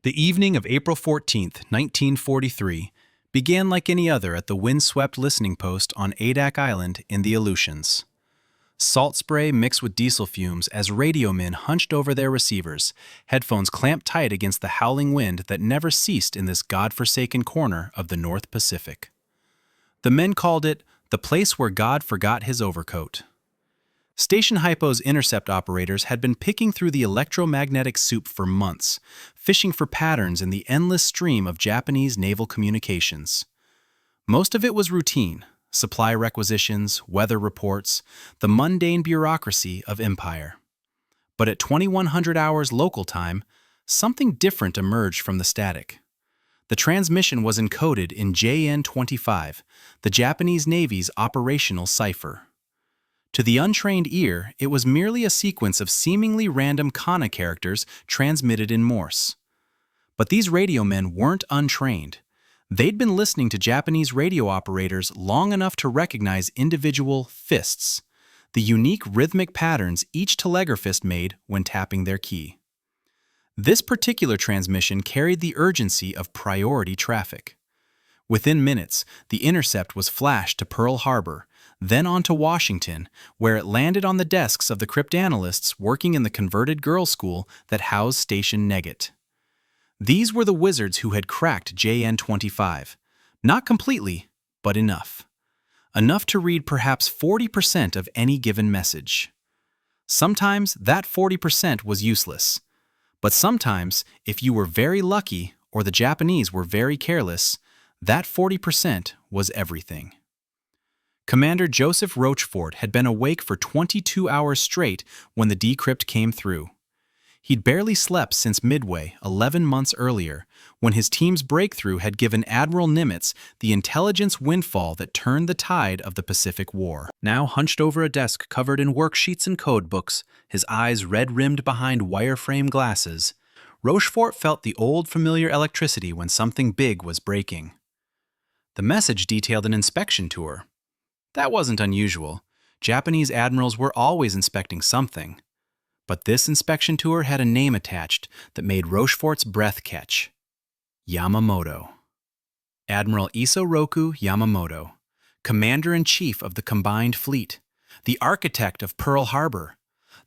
The evening of April 14th, 1943, began like any other at the windswept listening post on Adak Island in the Aleutians. Salt spray mixed with diesel fumes as radio men hunched over their receivers, headphones clamped tight against the howling wind that never ceased in this God-forsaken corner of the North Pacific. The men called it the place where God forgot his overcoat. Station Hypo's intercept operators had been picking through the electromagnetic soup for months, fishing for patterns in the endless stream of Japanese naval communications. Most of it was routine: supply requisitions, weather reports, the mundane bureaucracy of empire. But at 2100 hours local time, something different emerged from the static. The transmission was encoded in JN-25, the Japanese Navy's operational cipher. To the untrained ear, it was merely a sequence of seemingly random kana characters transmitted in Morse. But these radio men weren't untrained. They'd been listening to Japanese radio operators long enough to recognize individual fists, the unique rhythmic patterns each telegraphist made when tapping their key. This particular transmission carried the urgency of priority traffic. Within minutes, the intercept was flashed to Pearl Harbor, then on to Washington, where it landed on the desks of the cryptanalysts working in the converted girls' school that housed Station Neggett. These were the wizards who had cracked JN-25. Not completely, but enough. Enough to read perhaps 40% of any given message. Sometimes that 40% was useless. But sometimes, if you were very lucky or the Japanese were very careless, that 40% was everything. Commander Joseph Rochefort had been awake for 22 hours straight when the decrypt came through. He'd barely slept since Midway 11 months earlier, when his team's breakthrough had given Admiral Nimitz the intelligence windfall that turned the tide of the Pacific War. Now hunched over a desk covered in worksheets and code books, his eyes red-rimmed behind wireframe glasses, Rochefort felt the old familiar electricity when something big was breaking. The message detailed an inspection tour. That wasn't unusual. Japanese admirals were always inspecting something. But this inspection tour had a name attached that made Rochefort's breath catch. Yamamoto. Admiral Isoroku Yamamoto, Commander-in-Chief of the Combined Fleet, the architect of Pearl Harbor,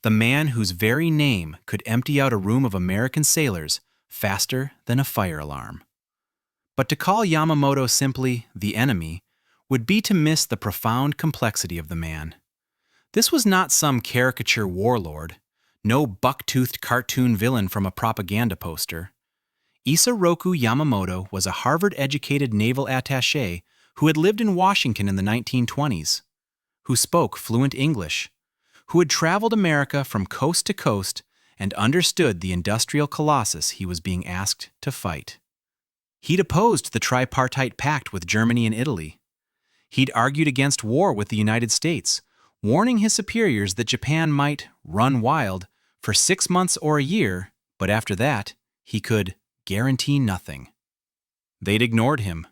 the man whose very name could empty out a room of American sailors faster than a fire alarm. But to call Yamamoto simply the enemy would be to miss the profound complexity of the man. This was not some caricature warlord, no buck-toothed cartoon villain from a propaganda poster. Isoroku Yamamoto was a Harvard-educated naval attaché who had lived in Washington in the 1920s, who spoke fluent English, who had traveled America from coast to coast and understood the industrial colossus he was being asked to fight. He'd opposed the tripartite pact with Germany and Italy. He'd argued against war with the United States, warning his superiors that Japan might run wild for 6 months or a year, but after that, he could guarantee nothing. They'd ignored him,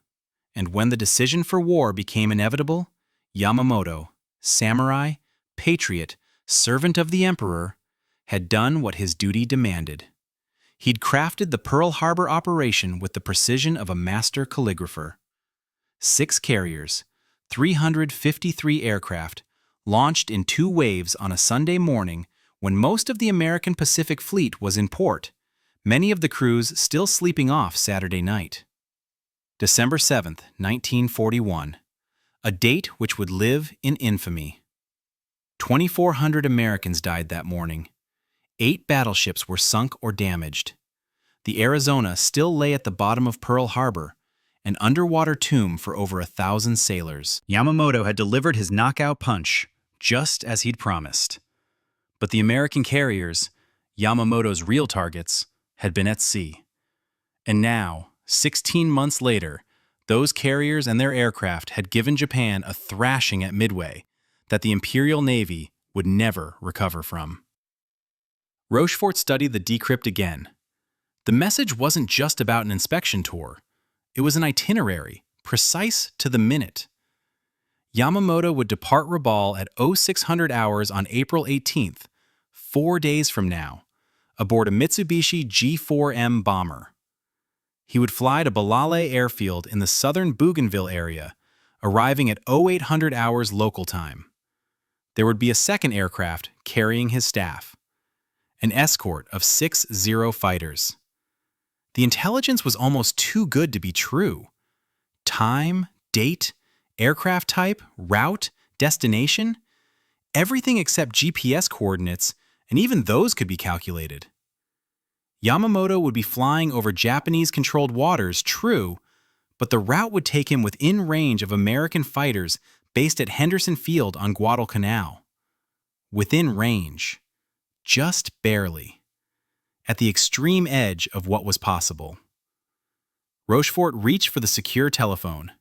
and when the decision for war became inevitable, Yamamoto, samurai, patriot, servant of the emperor, had done what his duty demanded. He'd crafted the Pearl Harbor operation with the precision of a master calligrapher. 6 carriers, 353 aircraft, launched in 2 waves on a Sunday morning when most of the American Pacific Fleet was in port, many of the crews still sleeping off Saturday night. December 7th, 1941, a date which would live in infamy. 2,400 Americans died that morning. 8 battleships were sunk or damaged. The Arizona still lay at the bottom of Pearl Harbor, an underwater tomb for over 1,000 sailors. Yamamoto had delivered his knockout punch, just as he'd promised. But the American carriers, Yamamoto's real targets, had been at sea. And now, 16 months later, those carriers and their aircraft had given Japan a thrashing at Midway that the Imperial Navy would never recover from. Rochefort studied the decrypt again. The message wasn't just about an inspection tour. It was an itinerary, precise to the minute. Yamamoto would depart Rabaul at 0600 hours on April 18th, 4 days from now, aboard a Mitsubishi G4M bomber. He would fly to Balale Airfield in the southern Bougainville area, arriving at 0800 hours local time. There would be a second aircraft carrying his staff, an escort of 60 fighters. The intelligence was almost too good to be true. Time, date, aircraft type, route, destination, everything except GPS coordinates, and even those could be calculated. Yamamoto would be flying over Japanese-controlled waters, true, but the route would take him within range of American fighters based at Henderson Field on Guadalcanal. Within range. Just barely. At the extreme edge of what was possible. Rochefort reached for the secure telephone.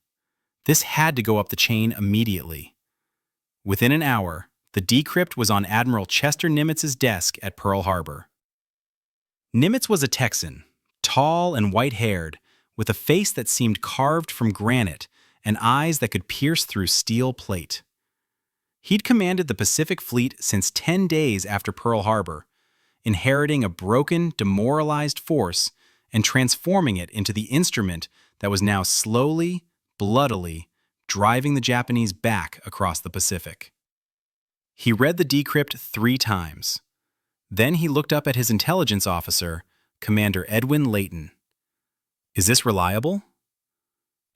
This had to go up the chain immediately. Within an hour, the decrypt was on Admiral Chester Nimitz's desk at Pearl Harbor. Nimitz was a Texan, tall and white-haired, with a face that seemed carved from granite and eyes that could pierce through steel plate. He'd commanded the Pacific Fleet since 10 days after Pearl Harbor, inheriting a broken, demoralized force and transforming it into the instrument that was now slowly, bloodily, driving the Japanese back across the Pacific. He read the decrypt 3 times. Then he looked up at his intelligence officer, Commander Edwin Layton. "Is this reliable?"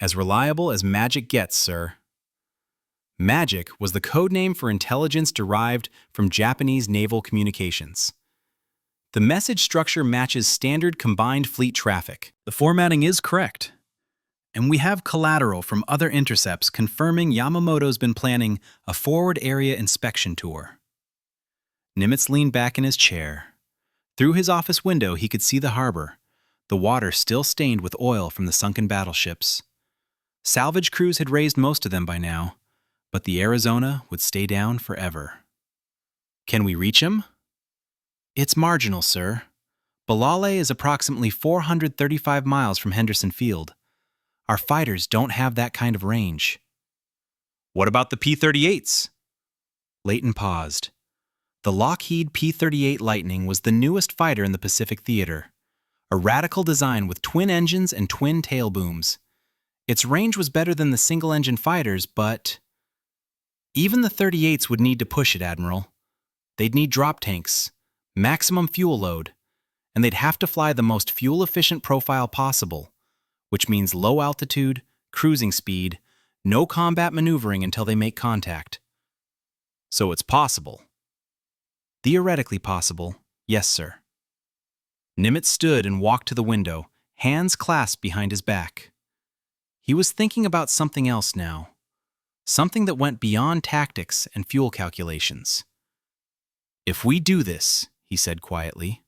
"As reliable as magic gets, sir." Magic was the code name for intelligence derived from Japanese naval communications. The message structure matches standard combined fleet traffic. The formatting is correct. And we have collateral from other intercepts confirming Yamamoto's been planning a forward area inspection tour. Nimitz leaned back in his chair. Through his office window, he could see the harbor, the water still stained with oil from the sunken battleships. Salvage crews had raised most of them by now, but the Arizona would stay down forever. "Can we reach him?" "It's marginal, sir. Balale is approximately 435 miles from Henderson Field. Our fighters don't have that kind of range." "What about the P-38s?" Layton paused. The Lockheed P-38 Lightning was the newest fighter in the Pacific Theater, a radical design with twin engines and twin tail booms. Its range was better than the single-engine fighters, but even the 38s would need to push it, Admiral. They'd need drop tanks, maximum fuel load, and they'd have to fly the most fuel-efficient profile possible, which means low altitude, cruising speed, no combat maneuvering until they make contact. So it's possible. Theoretically possible, yes, sir. Nimitz stood and walked to the window, hands clasped behind his back. He was thinking about something else now, something that went beyond tactics and fuel calculations. "If we do this," he said quietly,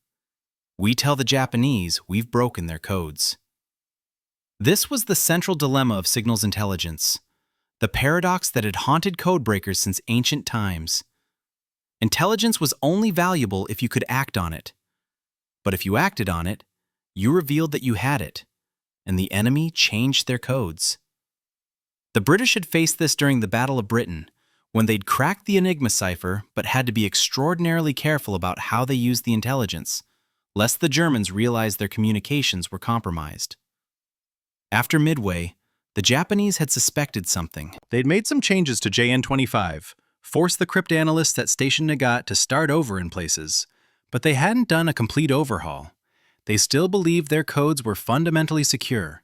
"we tell the Japanese we've broken their codes." This was the central dilemma of signals intelligence, the paradox that had haunted codebreakers since ancient times. Intelligence was only valuable if you could act on it. But if you acted on it, you revealed that you had it, and the enemy changed their codes. The British had faced this during the Battle of Britain, when they'd cracked the Enigma cipher but had to be extraordinarily careful about how they used the intelligence, lest the Germans realized their communications were compromised. After Midway, the Japanese had suspected something. They'd made some changes to JN-25, forced the cryptanalysts at Station Nagat to start over in places, but they hadn't done a complete overhaul. They still believed their codes were fundamentally secure.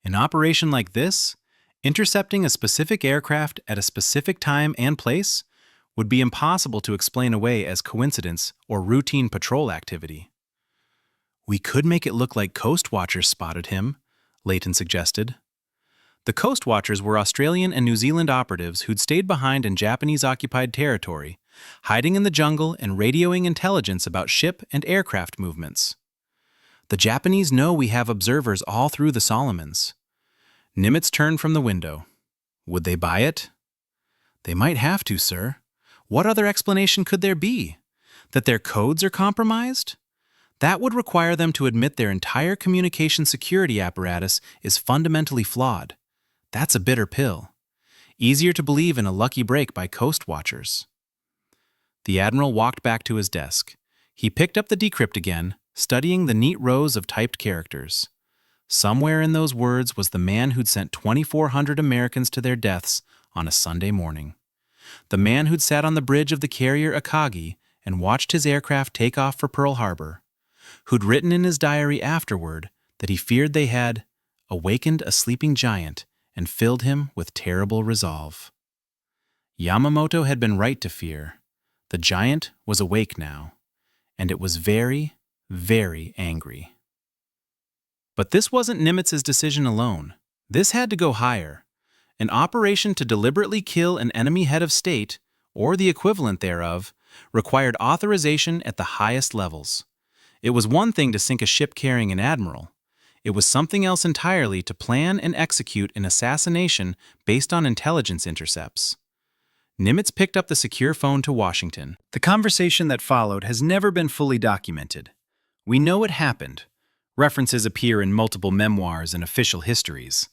An operation like this, intercepting a specific aircraft at a specific time and place, would be impossible to explain away as coincidence or routine patrol activity. "We could make it look like Coast Watchers spotted him," Layton suggested. The Coast Watchers were Australian and New Zealand operatives who'd stayed behind in Japanese-occupied territory, hiding in the jungle and radioing intelligence about ship and aircraft movements. "The Japanese know we have observers all through the Solomons." Nimitz turned from the window. "Would they buy it?" "They might have to, sir. What other explanation could there be? That their codes are compromised? That would require them to admit their entire communication security apparatus is fundamentally flawed. That's a bitter pill. Easier to believe in a lucky break by Coast Watchers." The Admiral walked back to his desk. He picked up the decrypt again, studying the neat rows of typed characters. Somewhere in those words was the man who'd sent 2,400 Americans to their deaths on a Sunday morning. The man who'd sat on the bridge of the carrier Akagi and watched his aircraft take off for Pearl Harbor, who'd written in his diary afterward that he feared they had awakened a sleeping giant and filled him with terrible resolve. Yamamoto had been right to fear. The giant was awake now, and it was very, very angry. But this wasn't Nimitz's decision alone. This had to go higher. An operation to deliberately kill an enemy head of state, or the equivalent thereof, required authorization at the highest levels. It was one thing to sink a ship carrying an admiral. It was something else entirely to plan and execute an assassination based on intelligence intercepts. Nimitz picked up the secure phone to Washington. The conversation that followed has never been fully documented. We know it happened. References appear in multiple memoirs and official histories.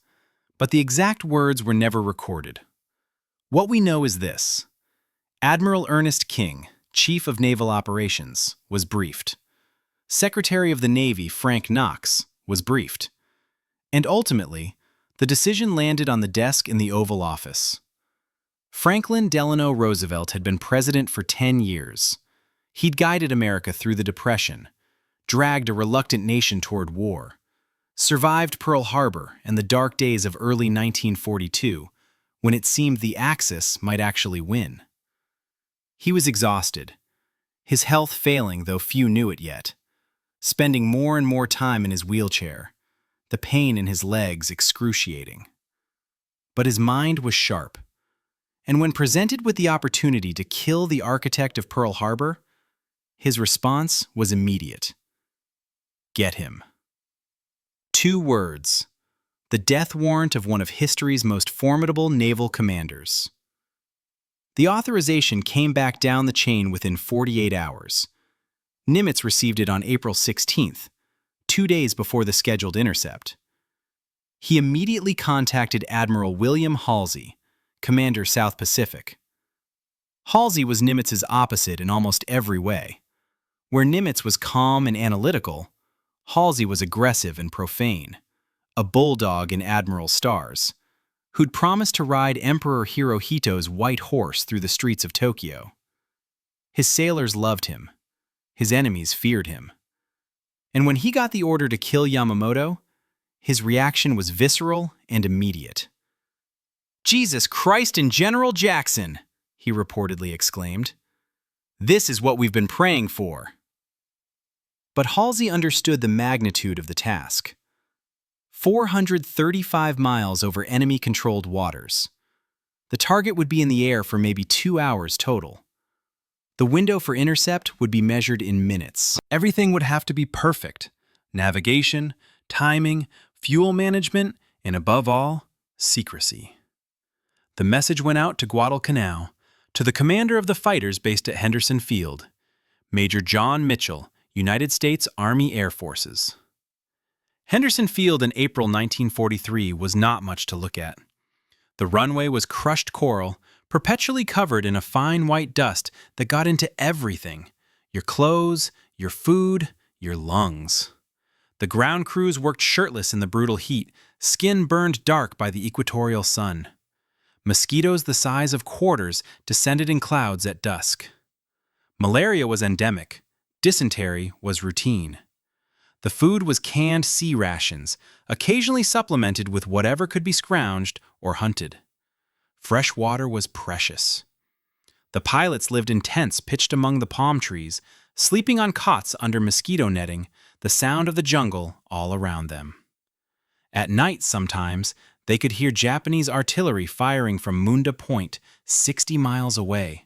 But the exact words were never recorded. What we know is this. Admiral Ernest King, Chief of Naval Operations, was briefed. Secretary of the Navy Frank Knox was briefed. And ultimately, the decision landed on the desk in the Oval Office. Franklin Delano Roosevelt had been president for 10 years. He'd guided America through the Depression, dragged a reluctant nation toward war, survived Pearl Harbor and the dark days of early 1942, when it seemed the Axis might actually win. He was exhausted, his health failing though few knew it yet, spending more and more time in his wheelchair, the pain in his legs excruciating. But his mind was sharp, and when presented with the opportunity to kill the architect of Pearl Harbor, his response was immediate. Get him. 2 words. The death warrant of one of history's most formidable naval commanders. The authorization came back down the chain within 48 hours. Nimitz received it on April 16th, 2 days before the scheduled intercept. He immediately contacted Admiral William Halsey, Commander South Pacific. Halsey was Nimitz's opposite in almost every way. Where Nimitz was calm and analytical, Halsey was aggressive and profane, a bulldog in Admiral stars, who'd promised to ride Emperor Hirohito's white horse through the streets of Tokyo. His sailors loved him. His enemies feared him. And when he got the order to kill Yamamoto, his reaction was visceral and immediate. "Jesus Christ and General Jackson!" he reportedly exclaimed. "This is what we've been praying for." But Halsey understood the magnitude of the task. 435 miles over enemy-controlled waters. The target would be in the air for maybe 2 hours total. The window for intercept would be measured in minutes. Everything would have to be perfect. Navigation, timing, fuel management, and above all, secrecy. The message went out to Guadalcanal, to the commander of the fighters based at Henderson Field, Major John Mitchell, United States Army Air Forces. Henderson Field in April 1943 was not much to look at. The runway was crushed coral, perpetually covered in a fine white dust that got into everything: your clothes, your food, your lungs. The ground crews worked shirtless in the brutal heat, skin burned dark by the equatorial sun. Mosquitoes the size of quarters descended in clouds at dusk. Malaria was endemic. Dysentery was routine. The food was canned sea rations, occasionally supplemented with whatever could be scrounged or hunted. Fresh water was precious. The pilots lived in tents pitched among the palm trees, sleeping on cots under mosquito netting, the sound of the jungle all around them. At night, sometimes, they could hear Japanese artillery firing from Munda Point, 60 miles away.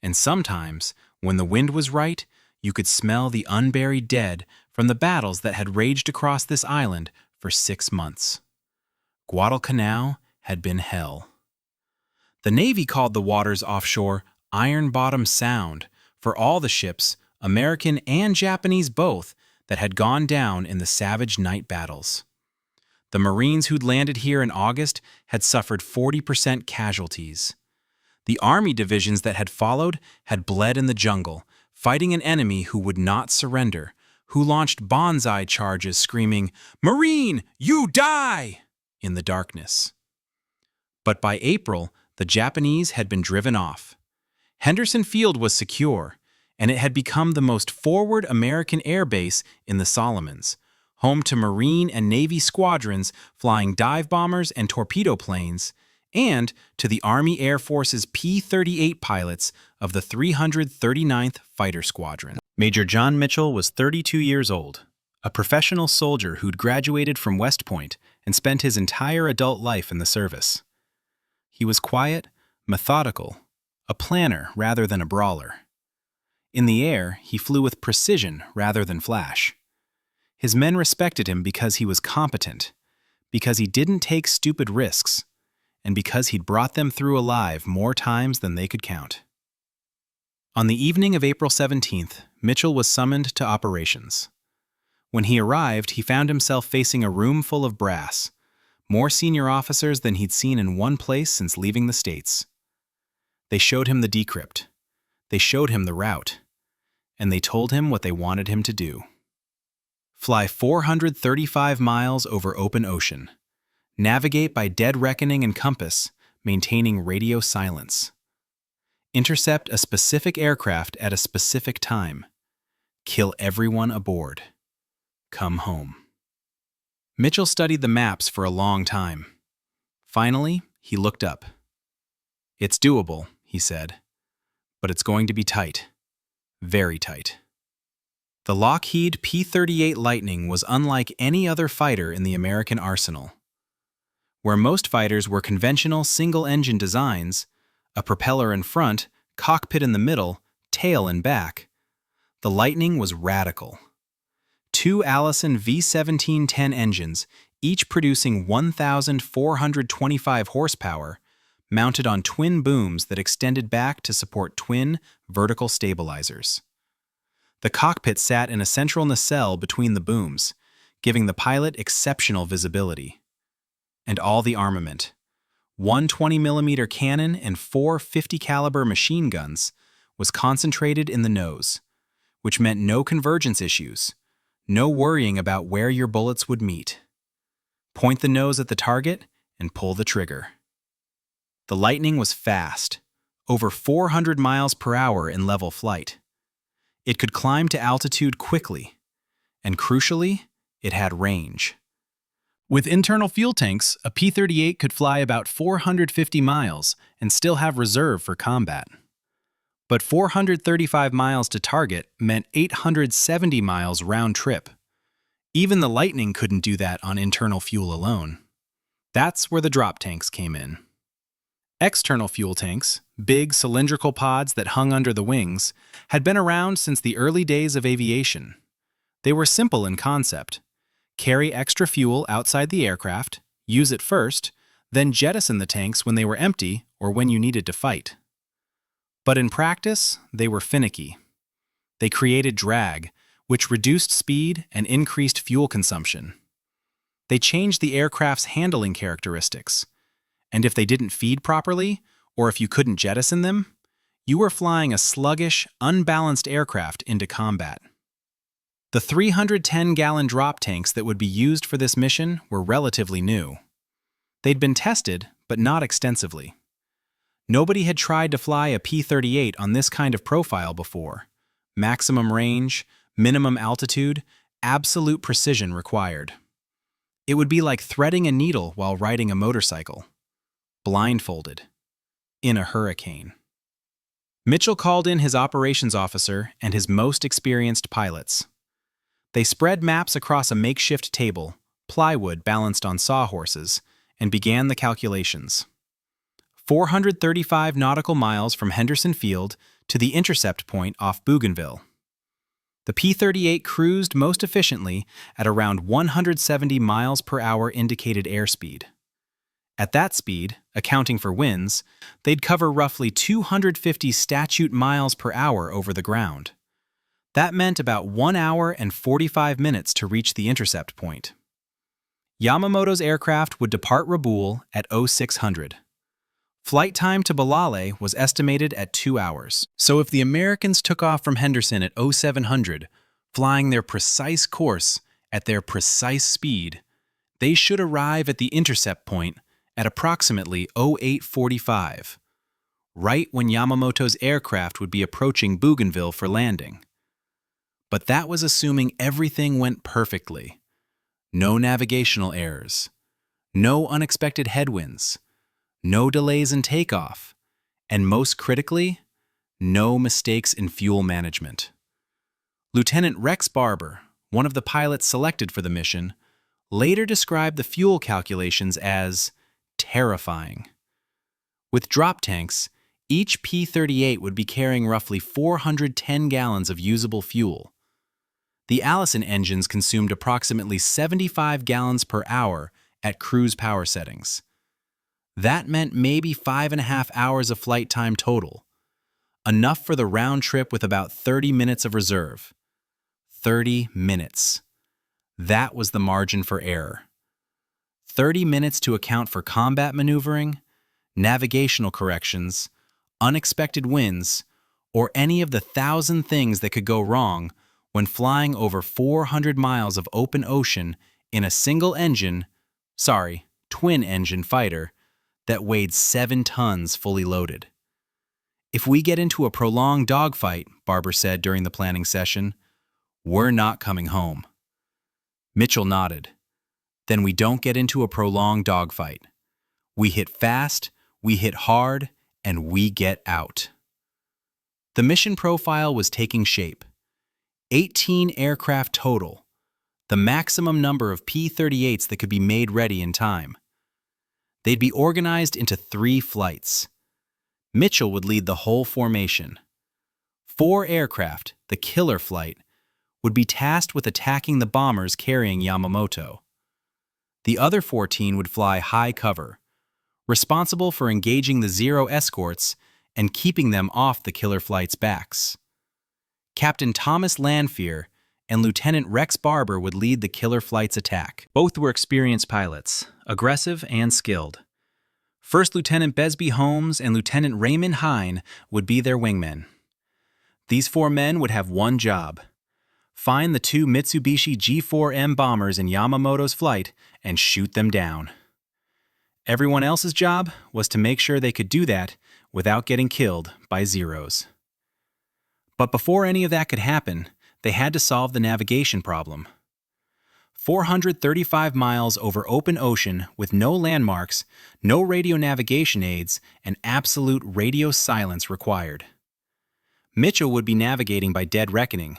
And sometimes, when the wind was right, you could smell the unburied dead from the battles that had raged across this island for 6 months. Guadalcanal had been hell. The Navy called the waters offshore Iron Bottom Sound for all the ships, American and Japanese both, that had gone down in the savage night battles. The Marines who'd landed here in August had suffered 40% casualties. The Army divisions that had followed had bled in the jungle, fighting an enemy who would not surrender, who launched bonsai charges screaming, "Marine, you die!" in the darkness. But by April, the Japanese had been driven off. Henderson Field was secure, and it had become the most forward American air base in the Solomons, home to Marine and Navy squadrons flying dive bombers and torpedo planes, and to the Army Air Force's P-38 pilots of the 339th Fighter Squadron. Major John Mitchell was 32 years old, a professional soldier who'd graduated from West Point and spent his entire adult life in the service. He was quiet, methodical, a planner rather than a brawler. In the air, he flew with precision rather than flash. His men respected him because he was competent, because he didn't take stupid risks, and because he'd brought them through alive more times than they could count. On the evening of April 17th, Mitchell was summoned to operations. When he arrived, he found himself facing a room full of brass, more senior officers than he'd seen in one place since leaving the States. They showed him the decrypt. They showed him the route. And they told him what they wanted him to do. Fly 435 miles over open ocean. Navigate by dead reckoning and compass, maintaining radio silence. Intercept a specific aircraft at a specific time. Kill everyone aboard. Come home. Mitchell studied the maps for a long time. Finally, he looked up. "It's doable," he said, "but it's going to be tight. Very tight." The Lockheed P-38 Lightning was unlike any other fighter in the American arsenal. Where most fighters were conventional single-engine designs, a propeller in front, cockpit in the middle, tail in back, the Lightning was radical. Two Allison V1710 engines, each producing 1,425 horsepower, mounted on twin booms that extended back to support twin vertical stabilizers. The cockpit sat in a central nacelle between the booms, giving the pilot exceptional visibility. And all the armament, one 20mm cannon and four 50-caliber machine guns, was concentrated in the nose, which meant no convergence issues, no worrying about where your bullets would meet. Point the nose at the target and pull the trigger. The Lightning was fast, over 400 miles per hour in level flight. It could climb to altitude quickly, and crucially, it had range. With internal fuel tanks, a P-38 could fly about 450 miles and still have reserve for combat. But 435 miles to target meant 870 miles round trip. Even the Lightning couldn't do that on internal fuel alone. That's where the drop tanks came in. External fuel tanks, big cylindrical pods that hung under the wings, had been around since the early days of aviation. They were simple in concept. Carry extra fuel outside the aircraft, use it first, then jettison the tanks when they were empty or when you needed to fight. But in practice, they were finicky. They created drag, which reduced speed and increased fuel consumption. They changed the aircraft's handling characteristics. And if they didn't feed properly, or if you couldn't jettison them, you were flying a sluggish, unbalanced aircraft into combat. The 310-gallon drop tanks that would be used for this mission were relatively new. They'd been tested, but not extensively. Nobody had tried to fly a P-38 on this kind of profile before. Maximum range, minimum altitude, absolute precision required. It would be like threading a needle while riding a motorcycle. Blindfolded. In a hurricane. Mitchell called in his operations officer and his most experienced pilots. They spread maps across a makeshift table, plywood balanced on sawhorses, and began the calculations. 435 nautical miles from Henderson Field to the intercept point off Bougainville. The P-38 cruised most efficiently at around 170 miles per hour indicated airspeed. At that speed, accounting for winds, they'd cover roughly 250 statute miles per hour over the ground. That meant about 1 hour and 45 minutes to reach the intercept point. Yamamoto's aircraft would depart Rabaul at 0600. Flight time to Balale was estimated at 2 hours. So if the Americans took off from Henderson at 0700, Flying their precise course at their precise speed, they should arrive at the intercept point at approximately 0845, right when Yamamoto's aircraft would be approaching Bougainville for landing. But that was assuming everything went perfectly. No navigational errors, no unexpected headwinds, no delays in takeoff, and most critically, no mistakes in fuel management. Lieutenant Rex Barber, one of the pilots selected for the mission, later described the fuel calculations as terrifying. With drop tanks, each P-38 would be carrying roughly 410 gallons of usable fuel. The Allison engines consumed approximately 75 gallons per hour at cruise power settings. That meant maybe 5.5 hours of flight time total, enough for the round trip with about 30 minutes of reserve. 30 minutes. That was the margin for error. 30 minutes to account for combat maneuvering, navigational corrections, unexpected winds, or any of the 1,000 things that could go wrong when flying over 400 miles of open ocean in a twin-engine fighter that weighed 7 tons fully loaded. If we get into a prolonged dogfight, Barber said during the planning session, we're not coming home. Mitchell nodded. Then we don't get into a prolonged dogfight. We hit fast, we hit hard, and we get out. The mission profile was taking shape. 18 aircraft total, the maximum number of P-38s that could be made ready in time. They'd be organized into 3 flights. Mitchell would lead the whole formation. 4 aircraft, the killer flight, would be tasked with attacking the bombers carrying Yamamoto. The other 14 would fly high cover, responsible for engaging the Zero escorts and keeping them off the killer flight's backs. Captain Thomas Lanfear and Lieutenant Rex Barber would lead the killer flight's attack. Both were experienced pilots, aggressive and skilled. First Lieutenant Besby Holmes and Lieutenant Raymond Hine would be their wingmen. These 4 men would have one job: find the 2 Mitsubishi G4M bombers in Yamamoto's flight and shoot them down. Everyone else's job was to make sure they could do that without getting killed by Zeros. But before any of that could happen, they had to solve the navigation problem. 435 miles over open ocean with no landmarks, no radio navigation aids, and absolute radio silence required. Mitchell would be navigating by dead reckoning,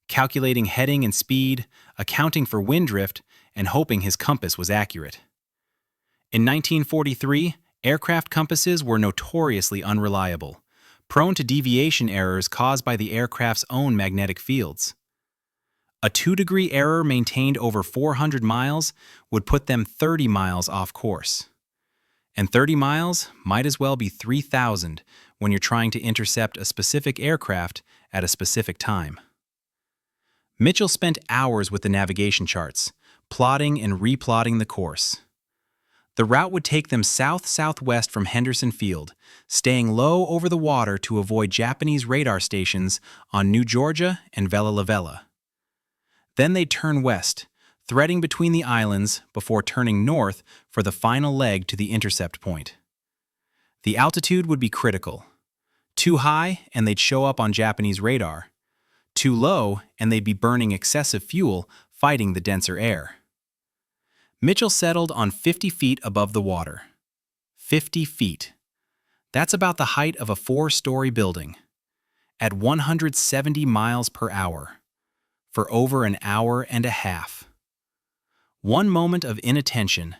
calculating heading and speed, accounting for wind drift, and hoping his compass was accurate. In 1943, aircraft compasses were notoriously unreliable, prone to deviation errors caused by the aircraft's own magnetic fields. A 2-degree error maintained over 400 miles would put them 30 miles off course. And 30 miles might as well be 3,000 when you're trying to intercept a specific aircraft at a specific time. Mitchell spent hours with the navigation charts, plotting and replotting the course. The route would take them south-southwest from Henderson Field, staying low over the water to avoid Japanese radar stations on New Georgia and Vella La Vella. Then they'd turn west, threading between the islands before turning north for the final leg to the intercept point. The altitude would be critical. Too high, and they'd show up on Japanese radar. Too low, and they'd be burning excessive fuel fighting the denser air. Mitchell settled on 50 feet above the water. 50 feet. That's about the height of a 4-story building. At 170 miles per hour. For over an hour and a half. One moment of inattention,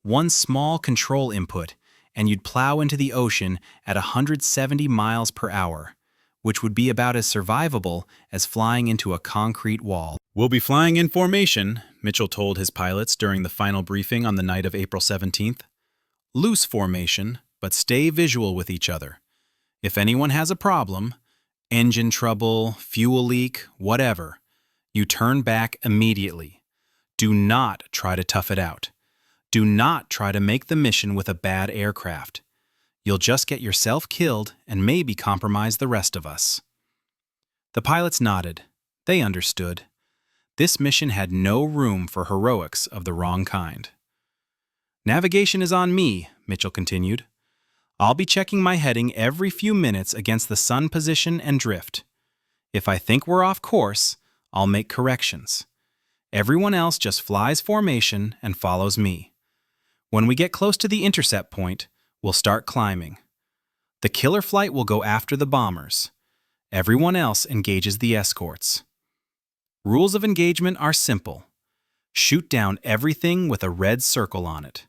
one small control input, and you'd plow into the ocean at 170 miles per hour, which would be about as survivable as flying into a concrete wall. "We'll be flying in formation," Mitchell told his pilots during the final briefing on the night of April 17th. "Loose formation, but stay visual with each other. If anyone has a problem, engine trouble, fuel leak, whatever, you turn back immediately. Do not try to tough it out. Do not try to make the mission with a bad aircraft. You'll just get yourself killed and maybe compromise the rest of us." The pilots nodded. They understood. This mission had no room for heroics of the wrong kind. "Navigation is on me," Mitchell continued. "I'll be checking my heading every few minutes against the sun position and drift. If I think we're off course, I'll make corrections. Everyone else just flies formation and follows me. When we get close to the intercept point, we'll start climbing. The killer flight will go after the bombers. Everyone else engages the escorts. Rules of engagement are simple. Shoot down everything with a red circle on it.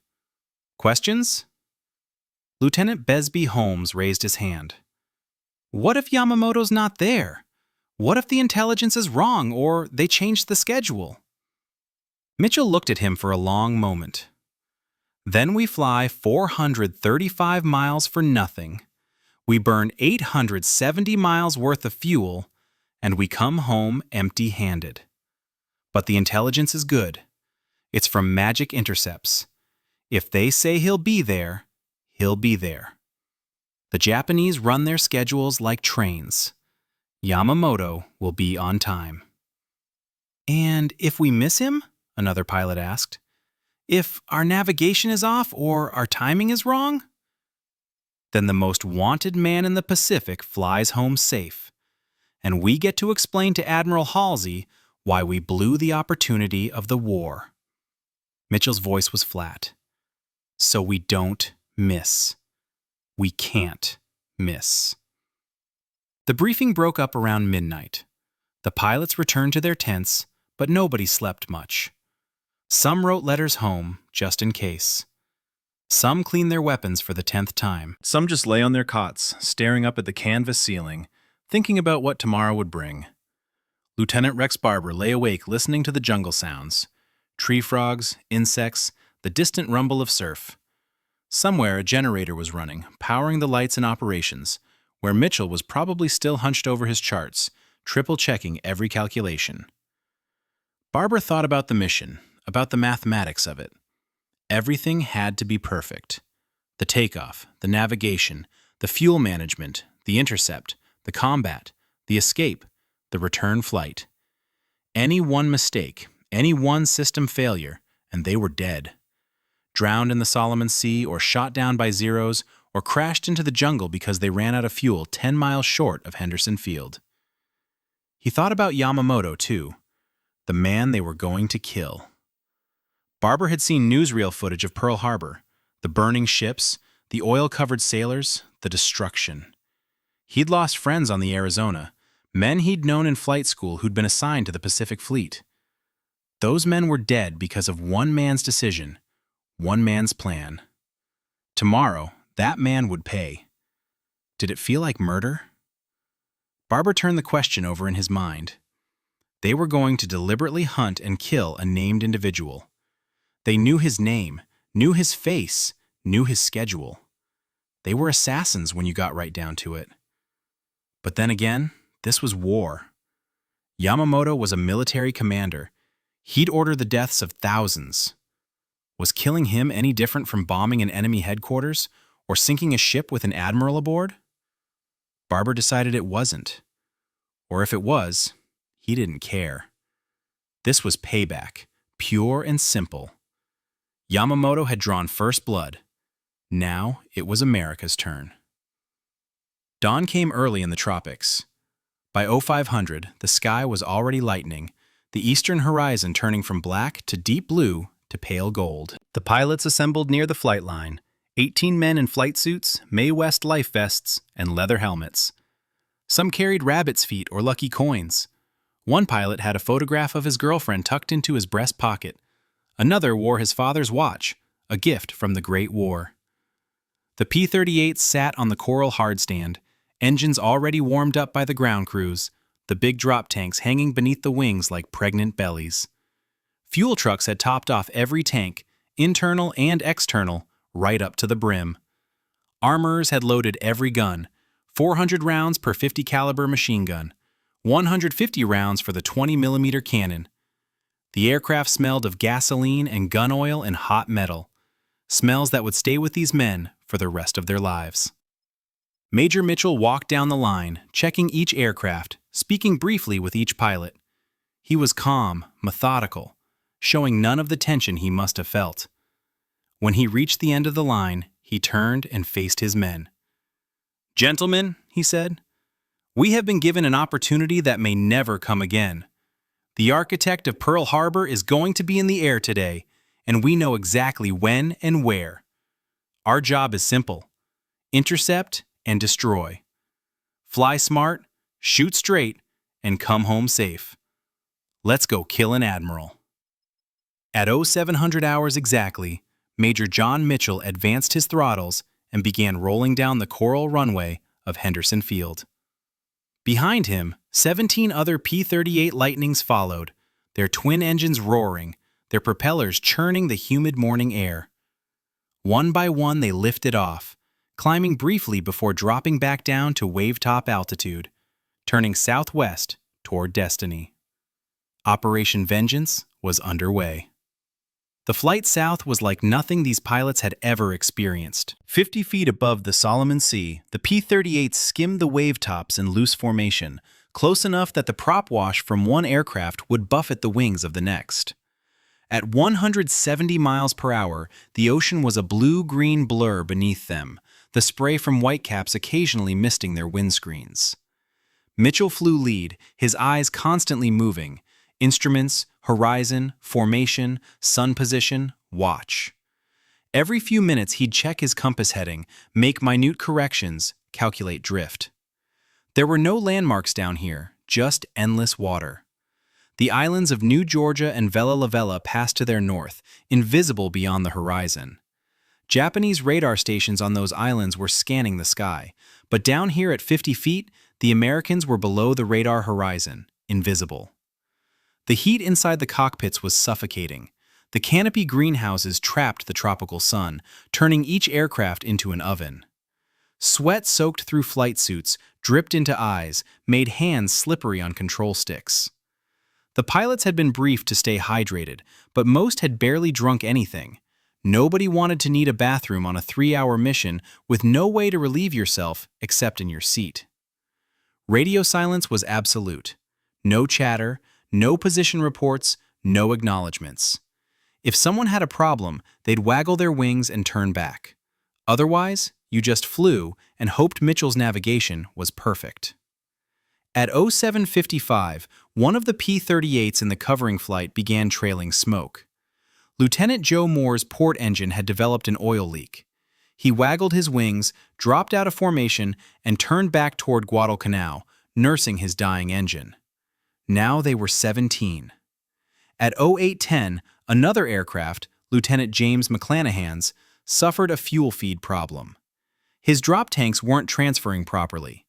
Questions?" Lieutenant Besby Holmes raised his hand. "What if Yamamoto's not there? What if the intelligence is wrong or they changed the schedule?" Mitchell looked at him for a long moment. "Then we fly 435 miles for nothing. We burn 870 miles worth of fuel, and we come home empty-handed. But the intelligence is good. It's from magic intercepts. If they say he'll be there, he'll be there. The Japanese run their schedules like trains. Yamamoto will be on time." "And if we miss him?" another pilot asked. "If our navigation is off or our timing is wrong?" "Then the most wanted man in the Pacific flies home safe, and we get to explain to Admiral Halsey why we blew the opportunity of the war." Mitchell's voice was flat. "So we don't miss. We can't miss." The briefing broke up around midnight. The pilots returned to their tents, but nobody slept much. Some wrote letters home, just in case. Some cleaned their weapons for the 10th time. Some just lay on their cots, staring up at the canvas ceiling, thinking about what tomorrow would bring. Lieutenant Rex Barber lay awake listening to the jungle sounds. Tree frogs, insects, the distant rumble of surf. Somewhere a generator was running, powering the lights in operations, where Mitchell was probably still hunched over his charts, triple-checking every calculation. Barber thought about the mission, about the mathematics of it. Everything had to be perfect. The takeoff, the navigation, the fuel management, the intercept, the combat, the escape, the return flight. Any one mistake, any one system failure, and they were dead. Drowned in the Solomon Sea or shot down by Zeros or crashed into the jungle because they ran out of fuel 10 miles short of Henderson Field. He thought about Yamamoto, too, the man they were going to kill. Barber had seen newsreel footage of Pearl Harbor, the burning ships, the oil-covered sailors, the destruction. He'd lost friends on the Arizona, men he'd known in flight school who'd been assigned to the Pacific Fleet. Those men were dead because of one man's decision, one man's plan. Tomorrow, that man would pay. Did it feel like murder? Barber turned the question over in his mind. They were going to deliberately hunt and kill a named individual. They knew his name, knew his face, knew his schedule. They were assassins when you got right down to it. But then again, this was war. Yamamoto was a military commander. He'd order the deaths of thousands. Was killing him any different from bombing an enemy headquarters or sinking a ship with an admiral aboard? Barber decided it wasn't. Or if it was, he didn't care. This was payback, pure and simple. Yamamoto had drawn first blood. Now it was America's turn. Dawn came early in the tropics. By 0500, the sky was already lightening, the eastern horizon turning from black to deep blue to pale gold. The pilots assembled near the flight line, 18 men in flight suits, Mae West life vests, and leather helmets. Some carried rabbit's feet or lucky coins. One pilot had a photograph of his girlfriend tucked into his breast pocket. Another wore his father's watch, a gift from the Great War. The P-38 sat on the coral hardstand, engines already warmed up by the ground crews, the big drop tanks hanging beneath the wings like pregnant bellies. Fuel trucks had topped off every tank, internal and external, right up to the brim. Armorers had loaded every gun, 400 rounds per 50 caliber machine gun, 150 rounds for the 20mm cannon. The aircraft smelled of gasoline and gun oil and hot metal, smells that would stay with these men for the rest of their lives. Major Mitchell walked down the line, checking each aircraft, speaking briefly with each pilot. He was calm, methodical, showing none of the tension he must have felt. When he reached the end of the line, he turned and faced his men. "Gentlemen," he said, "we have been given an opportunity that may never come again. The architect of Pearl Harbor is going to be in the air today, and we know exactly when and where. Our job is simple: intercept and destroy. Fly smart, shoot straight, and come home safe. Let's go kill an admiral." At 0700 hours exactly, Major John Mitchell advanced his throttles and began rolling down the coral runway of Henderson Field. Behind him, 17 other P-38 Lightnings followed, their twin engines roaring, their propellers churning the humid morning air. One by one they lifted off, climbing briefly before dropping back down to wave-top altitude, turning southwest toward destiny. Operation Vengeance was underway. The flight south was like nothing these pilots had ever experienced. 50 feet above the Solomon Sea, the P-38 skimmed the wave tops in loose formation, close enough that the prop wash from one aircraft would buffet the wings of the next. At 170 miles per hour, the ocean was a blue-green blur beneath them, the spray from whitecaps occasionally misting their windscreens. Mitchell flew lead, his eyes constantly moving. Instruments, horizon, formation, sun position, watch. Every few minutes he'd check his compass heading, make minute corrections, calculate drift. There were no landmarks down here, just endless water. The islands of New Georgia and Vella La Vella passed to their north, invisible beyond the horizon. Japanese radar stations on those islands were scanning the sky, but down here at 50 feet, the Americans were below the radar horizon, invisible. The heat inside the cockpits was suffocating. The canopy greenhouses trapped the tropical sun, turning each aircraft into an oven. Sweat soaked through flight suits, dripped into eyes, made hands slippery on control sticks. The pilots had been briefed to stay hydrated, but most had barely drunk anything. Nobody wanted to need a bathroom on a 3-hour mission with no way to relieve yourself except in your seat. Radio silence was absolute. No chatter, no position reports, no acknowledgments. If someone had a problem, they'd waggle their wings and turn back. Otherwise, you just flew and hoped Mitchell's navigation was perfect. At 0755, one of the P-38s in the covering flight began trailing smoke. Lieutenant Joe Moore's port engine had developed an oil leak. He waggled his wings, dropped out of formation, and turned back toward Guadalcanal, nursing his dying engine. Now they were 17. At 0810, another aircraft, Lieutenant James McClanahan's, suffered a fuel feed problem. His drop tanks weren't transferring properly.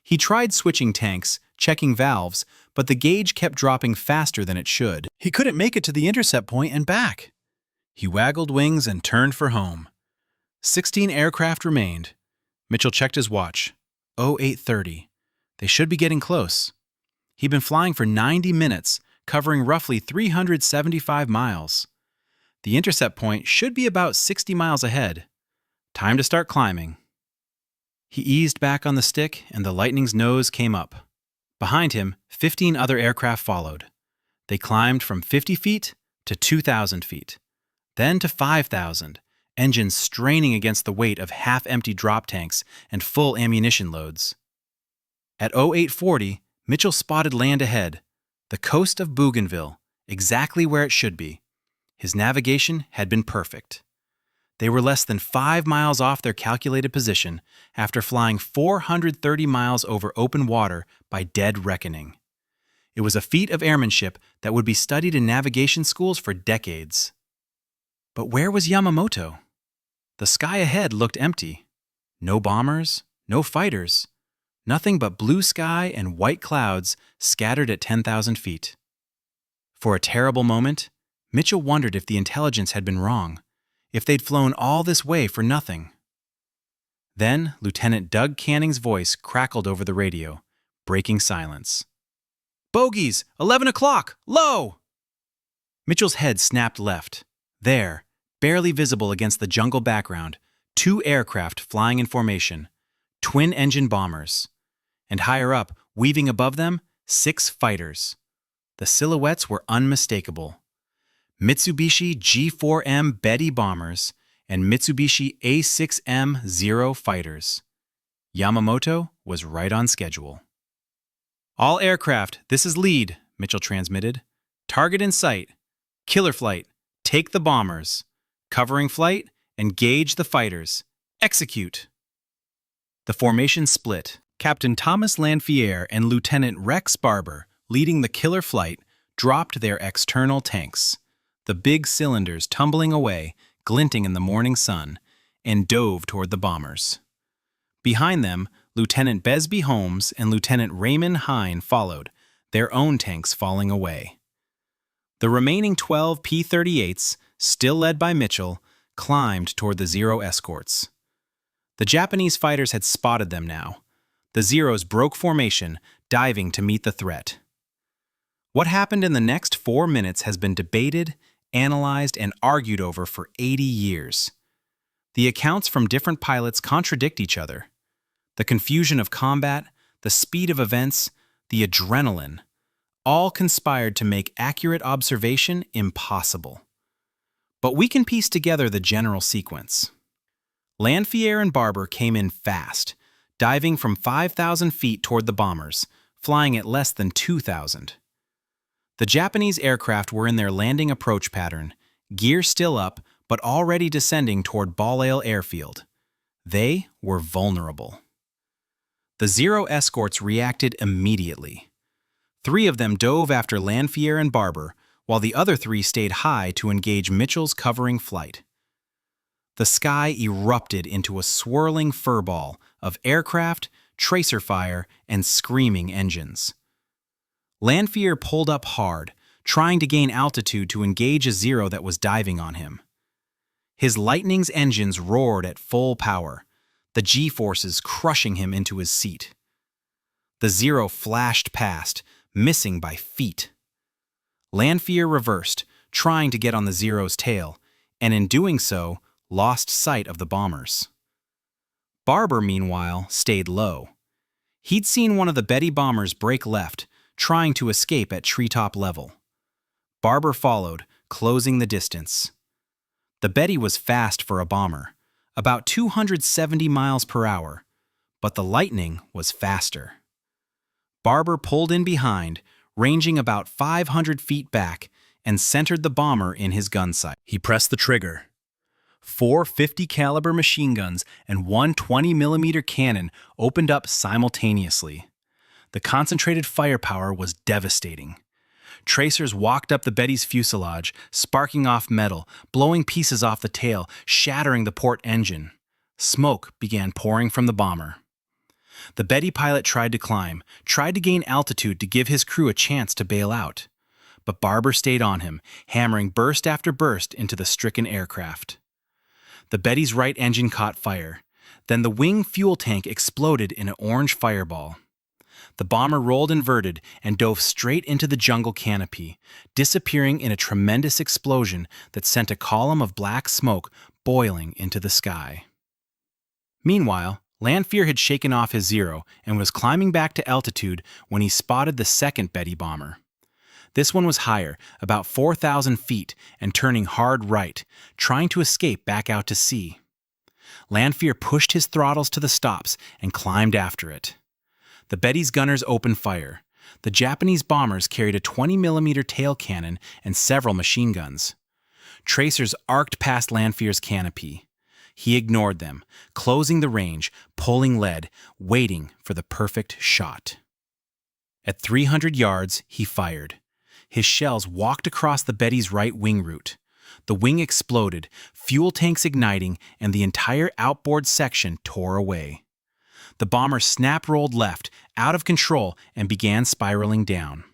He tried switching tanks, checking valves, but the gauge kept dropping faster than it should. He couldn't make it to the intercept point and back. He waggled wings and turned for home. 16 aircraft remained. Mitchell checked his watch. 0830. They should be getting close. He'd been flying for 90 minutes, covering roughly 375 miles. The intercept point should be about 60 miles ahead. Time to start climbing. He eased back on the stick, and the Lightning's nose came up. Behind him, 15 other aircraft followed. They climbed from 50 feet to 2,000 feet, then to 5,000, engines straining against the weight of half-empty drop tanks and full ammunition loads. At 0840, Mitchell spotted land ahead, the coast of Bougainville, exactly where it should be. His navigation had been perfect. They were less than 5 miles off their calculated position after flying 430 miles over open water by dead reckoning. It was a feat of airmanship that would be studied in navigation schools for decades. But where was Yamamoto? The sky ahead looked empty. No bombers, no fighters. Nothing but blue sky and white clouds scattered at 10,000 feet. For a terrible moment, Mitchell wondered if the intelligence had been wrong, if they'd flown all this way for nothing. Then Lieutenant Doug Canning's voice crackled over the radio, breaking silence. "Bogies! 11 o'clock! Low!" Mitchell's head snapped left. There, barely visible against the jungle background, 2 aircraft flying in formation, twin-engine bombers. And higher up, weaving above them, 6 fighters. The silhouettes were unmistakable. Mitsubishi G4M Betty bombers and Mitsubishi A6M-0 fighters. Yamamoto was right on schedule. "All aircraft, this is lead," Mitchell transmitted. "Target in sight. Killer flight, take the bombers. Covering flight, engage the fighters. Execute." The formation split. Captain Thomas Lanphier and Lieutenant Rex Barber, leading the killer flight, dropped their external tanks, the big cylinders tumbling away, glinting in the morning sun, and dove toward the bombers. Behind them, Lieutenant Besby Holmes and Lieutenant Raymond Hine followed, their own tanks falling away. The remaining 12 P-38s, still led by Mitchell, climbed toward the Zero escorts. The Japanese fighters had spotted them now. The Zeros broke formation, diving to meet the threat. What happened in the next 4 minutes has been debated, analyzed, and argued over for 80 years. The accounts from different pilots contradict each other. The confusion of combat, the speed of events, the adrenaline, all conspired to make accurate observation impossible. But we can piece together the general sequence. Lanphier and Barber came in fast, diving from 5,000 feet toward the bombers, flying at less than 2,000. The Japanese aircraft were in their landing approach pattern, gear still up, but already descending toward Balail Airfield. They were vulnerable. The Zero escorts reacted immediately. 3 of them dove after Lanphier and Barber, while the other 3 stayed high to engage Mitchell's covering flight. The sky erupted into a swirling furball of aircraft, tracer fire, and screaming engines. Lanphier pulled up hard, trying to gain altitude to engage a Zero that was diving on him. His Lightning's engines roared at full power, the G-forces crushing him into his seat. The Zero flashed past, missing by feet. Lanphier reversed, trying to get on the Zero's tail, and in doing so, lost sight of the bombers. Barber, meanwhile, stayed low. He'd seen one of the Betty bombers break left, trying to escape at treetop level. Barber followed, closing the distance. The Betty was fast for a bomber, about 270 miles per hour, but the Lightning was faster. Barber pulled in behind, ranging about 500 feet back, and centered the bomber in his gun sight. He pressed the trigger. 4 50 caliber machine guns and 1 20mm cannon opened up simultaneously. The concentrated firepower was devastating. Tracers walked up the Betty's fuselage, sparking off metal, blowing pieces off the tail, shattering the port engine. Smoke began pouring from the bomber. The Betty pilot tried to climb, tried to gain altitude to give his crew a chance to bail out. But Barber stayed on him, hammering burst after burst into the stricken aircraft. The Betty's right engine caught fire. Then the wing fuel tank exploded in an orange fireball. The bomber rolled inverted and dove straight into the jungle canopy, disappearing in a tremendous explosion that sent a column of black smoke boiling into the sky. Meanwhile, Lanphier had shaken off his Zero and was climbing back to altitude when he spotted the second Betty bomber. This one was higher, about 4,000 feet, and turning hard right, trying to escape back out to sea. Lanphier pushed his throttles to the stops and climbed after it. The Betty's gunners opened fire. The Japanese bombers carried a 20mm tail cannon and several machine guns. Tracers arced past Lanphier's canopy. He ignored them, closing the range, pulling lead, waiting for the perfect shot. At 300 yards, he fired. His shells walked across the Betty's right wing root. The wing exploded, fuel tanks igniting, and the entire outboard section tore away. The bomber snap-rolled left, out of control, and began spiraling down.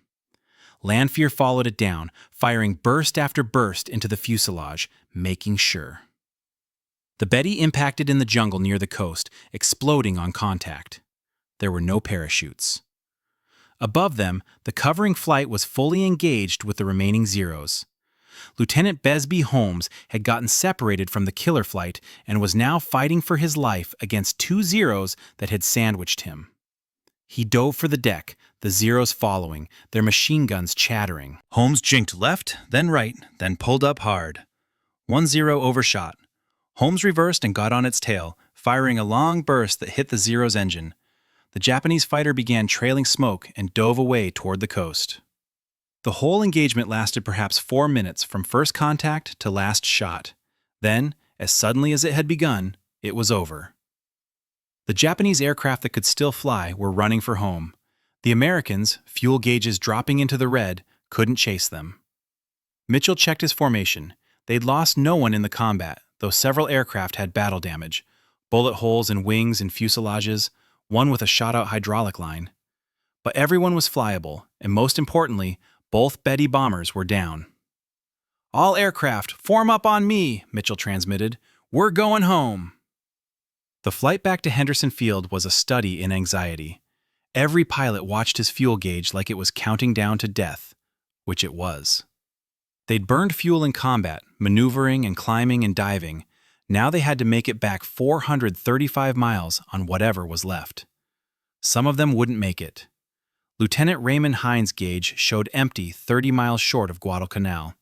Lanphier followed it down, firing burst after burst into the fuselage, making sure. The Betty impacted in the jungle near the coast, exploding on contact. There were no parachutes. Above them, the covering flight was fully engaged with the remaining Zeros. Lieutenant Besby Holmes had gotten separated from the killer flight and was now fighting for his life against 2 Zeros that had sandwiched him. He dove for the deck, the Zeros following, their machine guns chattering. Holmes jinked left, then right, then pulled up hard. 1-0 overshot. Holmes reversed and got on its tail, firing a long burst that hit the Zero's engine. The Japanese fighter began trailing smoke and dove away toward the coast. The whole engagement lasted perhaps 4 minutes from first contact to last shot. Then, as suddenly as it had begun, it was over. The Japanese aircraft that could still fly were running for home. The Americans, fuel gauges dropping into the red, couldn't chase them. Mitchell checked his formation. They'd lost no one in the combat, though several aircraft had battle damage, bullet holes in wings and fuselages, one with a shot-out hydraulic line. But everyone was flyable, and most importantly, both Betty bombers were down. "All aircraft, form up on me," Mitchell transmitted. "We're going home." The flight back to Henderson Field was a study in anxiety. Every pilot watched his fuel gauge like it was counting down to death, which it was. They'd burned fuel in combat, maneuvering and climbing and diving. Now they had to make it back 435 miles on whatever was left. Some of them wouldn't make it. Lieutenant Raymond Hines' gauge showed empty 30 miles short of Guadalcanal.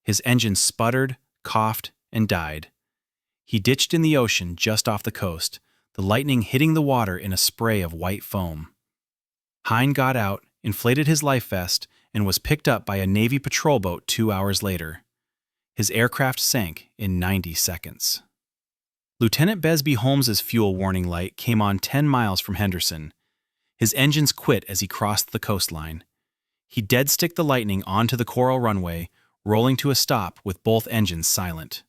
His engine sputtered, coughed, and died. He ditched in the ocean just off the coast, the lightning hitting the water in a spray of white foam. Hine got out, inflated his life vest, and was picked up by a Navy patrol boat 2 hours later. His aircraft sank in 90 seconds. Lieutenant Besby Holmes's fuel warning light came on 10 miles from Henderson. His engines quit as he crossed the coastline. He dead-sticked the Lightning onto the coral runway, rolling to a stop with both engines silent.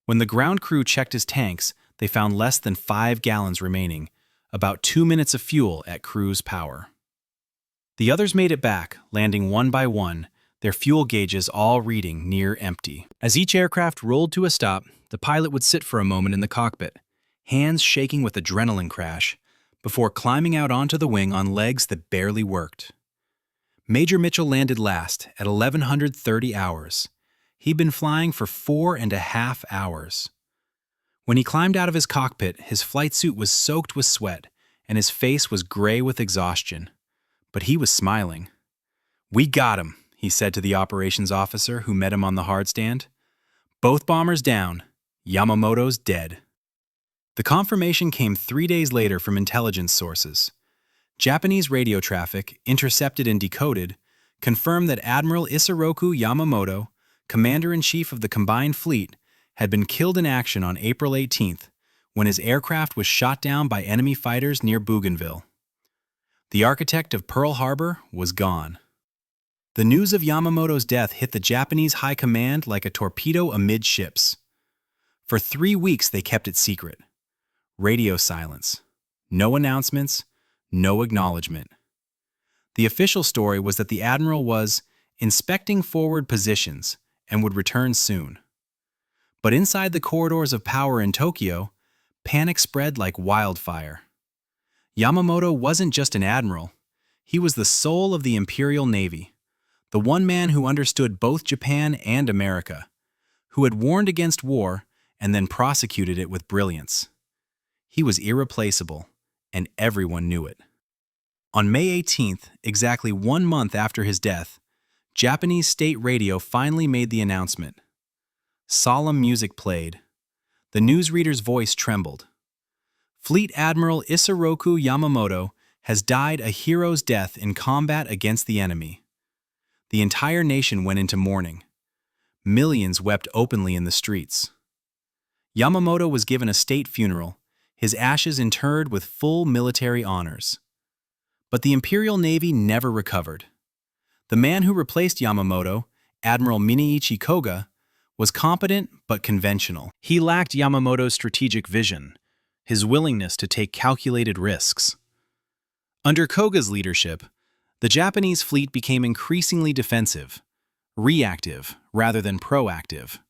When the ground crew checked his tanks, they found less than 5 gallons remaining, about 2 minutes of fuel at cruise power. The others made it back, landing one by one, their fuel gauges all reading near empty. As each aircraft rolled to a stop, the pilot would sit for a moment in the cockpit, hands shaking with adrenaline crash, before climbing out onto the wing on legs that barely worked. Major Mitchell landed last at 1130 hours. He'd been flying for 4.5 hours. When he climbed out of his cockpit, his flight suit was soaked with sweat, and his face was gray with exhaustion. But he was smiling. "We got him," he said to the operations officer who met him on the hard stand. "Both bombers down. Yamamoto's dead." The confirmation came 3 days later from intelligence sources. Japanese radio traffic, intercepted and decoded, confirmed that Admiral Isoroku Yamamoto, Commander-in-Chief of the Combined Fleet, had been killed in action on April 18th when his aircraft was shot down by enemy fighters near Bougainville. The architect of Pearl Harbor was gone. The news of Yamamoto's death hit the Japanese high command like a torpedo amidships. For 3 weeks they kept it secret. Radio silence. No announcements, no acknowledgement. The official story was that the admiral was inspecting forward positions and would return soon. But inside the corridors of power in Tokyo, panic spread like wildfire. Yamamoto wasn't just an admiral. He was the soul of the Imperial Navy, the one man who understood both Japan and America, who had warned against war and then prosecuted it with brilliance. He was irreplaceable, and everyone knew it. On May 18th, exactly 1 month after his death, Japanese state radio finally made the announcement. Solemn music played. The newsreader's voice trembled. Fleet Admiral Isoroku Yamamoto has died a hero's death in combat against the enemy. The entire nation went into mourning. Millions wept openly in the streets. Yamamoto was given a state funeral, his ashes interred with full military honors. But the Imperial Navy never recovered. The man who replaced Yamamoto, Admiral Miniichi Koga, was competent but conventional. He lacked Yamamoto's strategic vision, his willingness to take calculated risks. Under Koga's leadership, the Japanese fleet became increasingly defensive, reactive rather than proactive.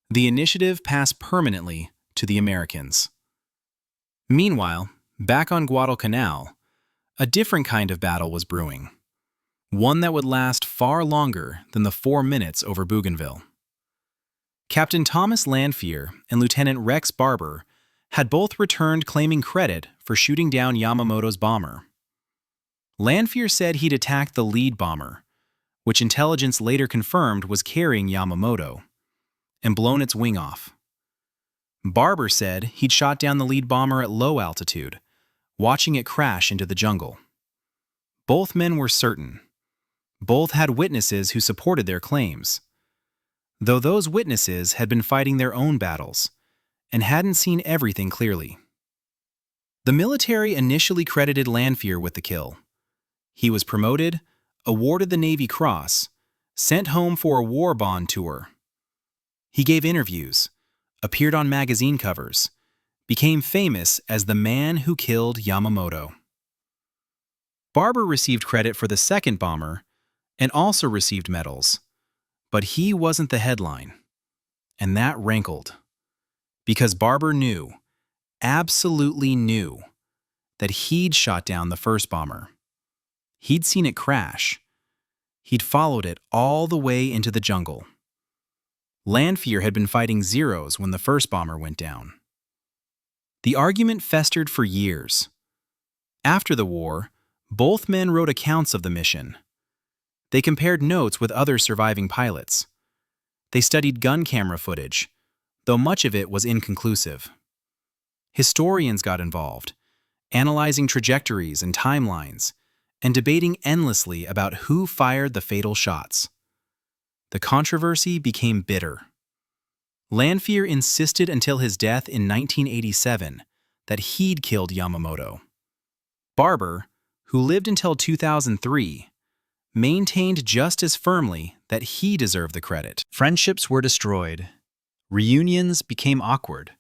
The initiative passed permanently to the Americans. Meanwhile, back on Guadalcanal, a different kind of battle was brewing, one that would last far longer than the 4 minutes over Bougainville. Captain Thomas Lanphier and Lieutenant Rex Barber had both returned claiming credit for shooting down Yamamoto's bomber. Lanfear said he'd attacked the lead bomber, which intelligence later confirmed was carrying Yamamoto, and blown its wing off. Barber said he'd shot down the lead bomber at low altitude, watching it crash into the jungle. Both men were certain. Both had witnesses who supported their claims, though those witnesses had been fighting their own battles and hadn't seen everything clearly. The military initially credited Lanfear with the kill. He was promoted, awarded the Navy Cross, sent home for a war bond tour. He gave interviews, appeared on magazine covers, became famous as the man who killed Yamamoto. Barber received credit for the second bomber and also received medals, but he wasn't the headline, and that rankled, because Barber knew, absolutely knew, that he'd shot down the first bomber. He'd seen it crash. He'd followed it all the way into the jungle. Lanfear had been fighting Zeros when the first bomber went down. The argument festered for years. After the war, both men wrote accounts of the mission. They compared notes with other surviving pilots. They studied gun camera footage, though much of it was inconclusive. Historians got involved, analyzing trajectories and timelines, and debating endlessly about who fired the fatal shots. The controversy became bitter. Lanfear insisted until his death in 1987 that he'd killed Yamamoto. Barber, who lived until 2003, maintained just as firmly that he deserved the credit. Friendships were destroyed. Reunions became awkward.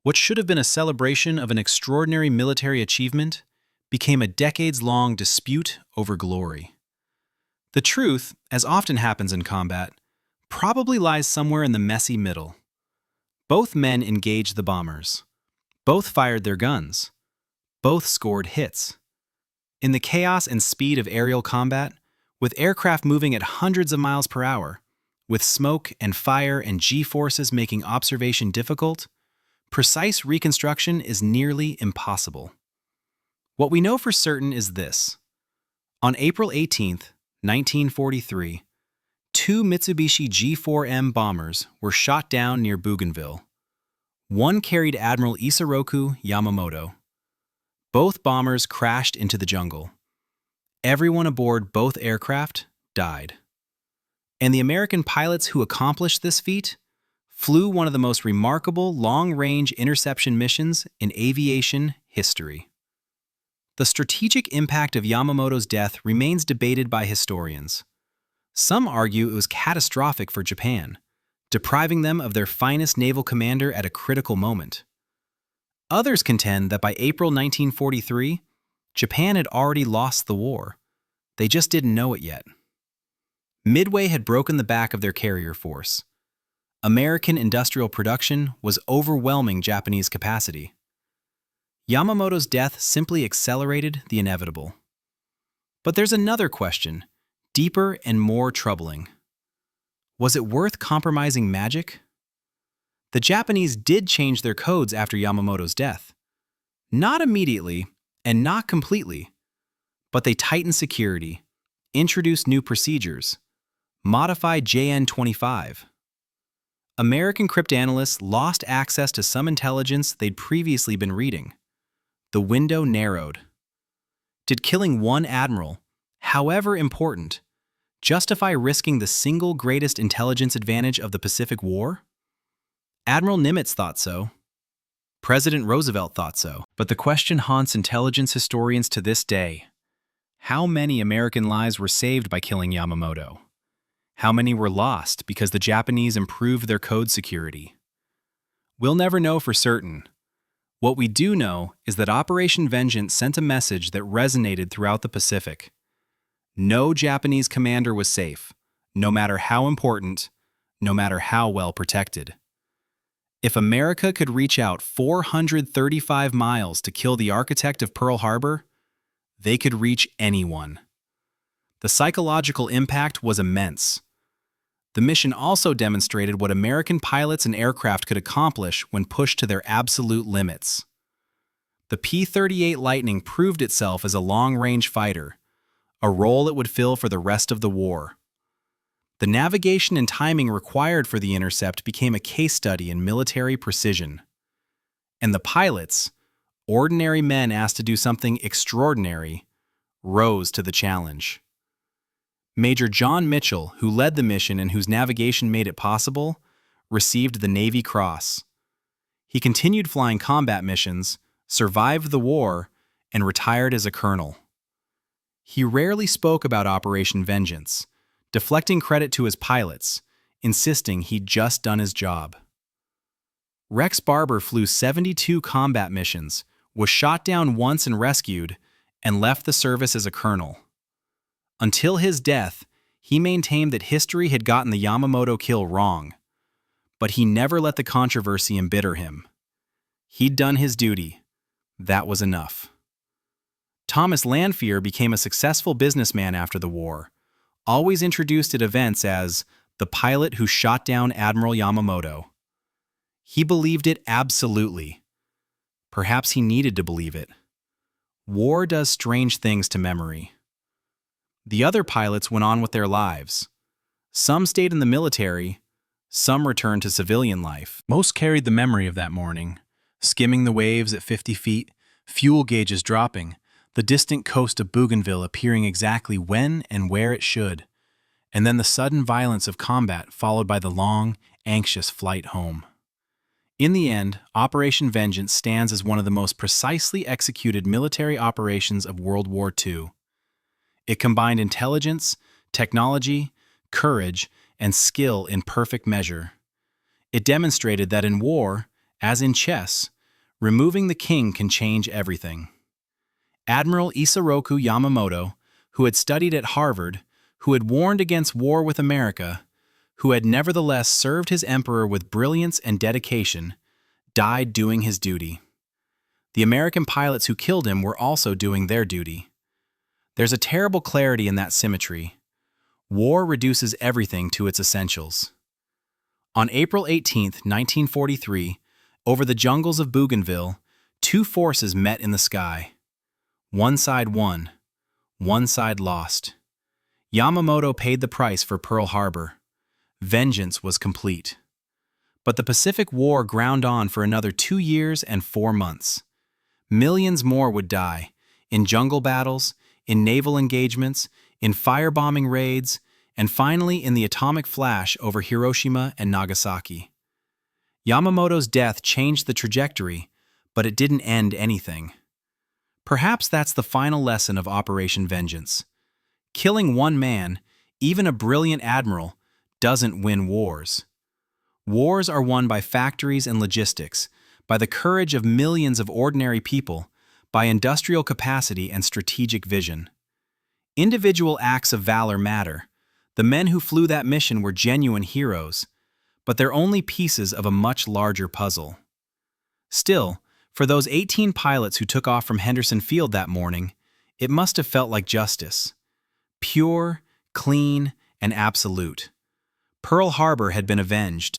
What should have been a celebration of an extraordinary military achievement became a decades-long dispute over glory. The truth, as often happens in combat, probably lies somewhere in the messy middle. Both men engaged the bombers. Both fired their guns. Both scored hits. In the chaos and speed of aerial combat, with aircraft moving at hundreds of miles per hour, with smoke and fire and G-forces making observation difficult, precise reconstruction is nearly impossible. What we know for certain is this. On April 18, 1943, two Mitsubishi G4M bombers were shot down near Bougainville. One carried Admiral Isoroku Yamamoto. Both bombers crashed into the jungle. Everyone aboard both aircraft died. And the American pilots who accomplished this feat flew one of the most remarkable long-range interception missions in aviation history. The strategic impact of Yamamoto's death remains debated by historians. Some argue it was catastrophic for Japan, depriving them of their finest naval commander at a critical moment. Others contend that by April 1943, Japan had already lost the war. They just didn't know it yet. Midway had broken the back of their carrier force. American industrial production was overwhelming Japanese capacity. Yamamoto's death simply accelerated the inevitable. But there's another question, deeper and more troubling. Was it worth compromising magic? The Japanese did change their codes after Yamamoto's death. Not immediately, and not completely, but they tightened security, introduced new procedures, modified JN-25. American cryptanalysts lost access to some intelligence they'd previously been reading. The window narrowed. Did killing one admiral, however important, justify risking the single greatest intelligence advantage of the Pacific War? Admiral Nimitz thought so. President Roosevelt thought so. But the question haunts intelligence historians to this day. How many American lives were saved by killing Yamamoto? How many were lost because the Japanese improved their code security? We'll never know for certain. What we do know is that Operation Vengeance sent a message that resonated throughout the Pacific. No Japanese commander was safe, no matter how important, no matter how well protected. If America could reach out 435 miles to kill the architect of Pearl Harbor, they could reach anyone. The psychological impact was immense. The mission also demonstrated what American pilots and aircraft could accomplish when pushed to their absolute limits. The P-38 Lightning proved itself as a long-range fighter, a role it would fill for the rest of the war. The navigation and timing required for the intercept became a case study in military precision. And the pilots, ordinary men asked to do something extraordinary, rose to the challenge. Major John Mitchell, who led the mission and whose navigation made it possible, received the Navy Cross. He continued flying combat missions, survived the war, and retired as a colonel. He rarely spoke about Operation Vengeance, deflecting credit to his pilots, insisting he'd just done his job. Rex Barber flew 72 combat missions, was shot down once and rescued, and left the service as a colonel. Until his death, he maintained that history had gotten the Yamamoto kill wrong, but he never let the controversy embitter him. He'd done his duty. That was enough. Thomas Lanphier became a successful businessman after the war, always introduced at events as the pilot who shot down Admiral Yamamoto. He believed it absolutely. Perhaps he needed to believe it. War does strange things to memory. The other pilots went on with their lives. Some stayed in the military, some returned to civilian life. Most carried the memory of that morning, skimming the waves at 50 feet, fuel gauges dropping, the distant coast of Bougainville appearing exactly when and where it should, and then the sudden violence of combat followed by the long, anxious flight home. In the end, Operation Vengeance stands as one of the most precisely executed military operations of World War II. It combined intelligence, technology, courage, and skill in perfect measure. It demonstrated that in war, as in chess, removing the king can change everything. Admiral Isoroku Yamamoto, who had studied at Harvard, who had warned against war with America, who had nevertheless served his emperor with brilliance and dedication, died doing his duty. The American pilots who killed him were also doing their duty. There's a terrible clarity in that symmetry. War reduces everything to its essentials. On April 18, 1943, over the jungles of Bougainville, two forces met in the sky. One side won, one side lost. Yamamoto paid the price for Pearl Harbor. Vengeance was complete. But the Pacific War ground on for another 2 years and 4 months. Millions more would die, in jungle battles, in naval engagements, in firebombing raids, and finally in the atomic flash over Hiroshima and Nagasaki. Yamamoto's death changed the trajectory, but it didn't end anything. Perhaps that's the final lesson of Operation Vengeance. Killing one man, even a brilliant admiral, doesn't win wars. Wars are won by factories and logistics, by the courage of millions of ordinary people, by industrial capacity and strategic vision. Individual acts of valor matter. The men who flew that mission were genuine heroes, but they're only pieces of a much larger puzzle. Still, for those 18 pilots who took off from Henderson Field that morning, it must have felt like justice. Pure, clean, and absolute. Pearl Harbor had been avenged.